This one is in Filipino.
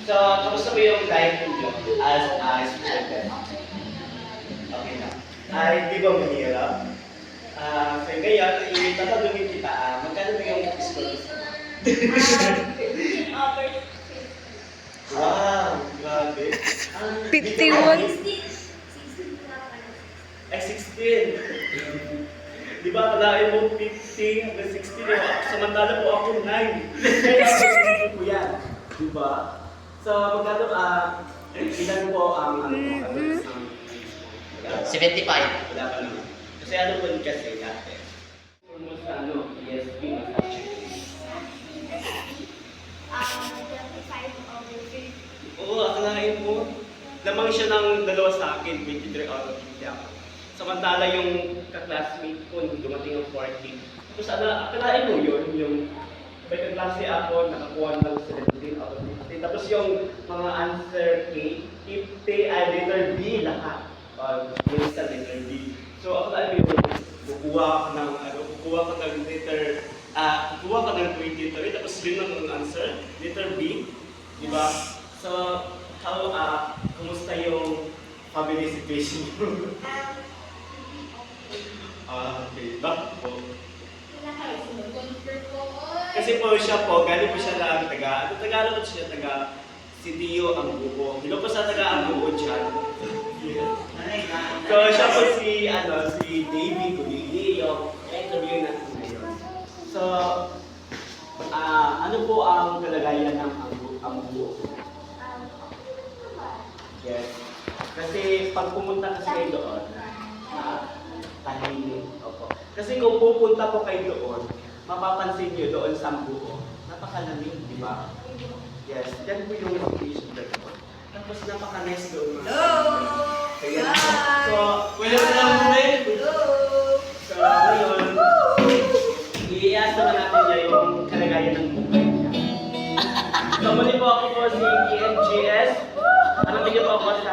So, kamusta mo yung life ninyo as a student? Okay na. Ay, di ba mahirap? So ngayon, tatanungin kita, magkano ba yung school fees mo? Wow, grabe. 51. Ay, 16. Di ba, kalain mo 50 hanggang 60, di ba? Samantala po ako 9. Kaya ako ko yan. Di ba? So, magkano, ilan po ang, ano po, 75. wala pa naman. Kasi ano po kasi natin? Almost ESP, massage. Oo, akalain mo. Lamang siya ng dalawa sa akin, 23 out of 50 ako. Samantala yung ka-classmate ko, nung dumating ang 40. Tapos akalain mo yun, yung may ka-klase ako, nakakuha ng 17 out of 50. Tapos yung mga answer A, 50, letter B, lahat. Yung sa letter B. So akalain mo yun, kukuha ka ng letter, kukuha ka ng 23, tapos yun ang answer, letter B. Diba? So, kumusta yung family situation mo? Okay. Bakit po? Kasi po siya po, galing po siya ng taga Sitio Ambuo. Hindi po sa taga Ambuo dyan. So, siya po si Davey Gulili, yung interview natin ngayon. So, ano po ang kalagayan ng Ambuo? Yes. Kasi pag pumunta kasi kayo doon, tahimik. Opo. Kasi kung pupunta po kayo doon, mapapansin nyo doon sa Ambuo, napakalamig, di ba? Yes. Yan po yung location doon. Tapos napaka-nice doon. Kaya, so, welcome din! So, ngayon, i-ask naman natin niya yung kalagayan ng buhay niya. So, muli po ako po si EMGS. Ano niyo po ako sa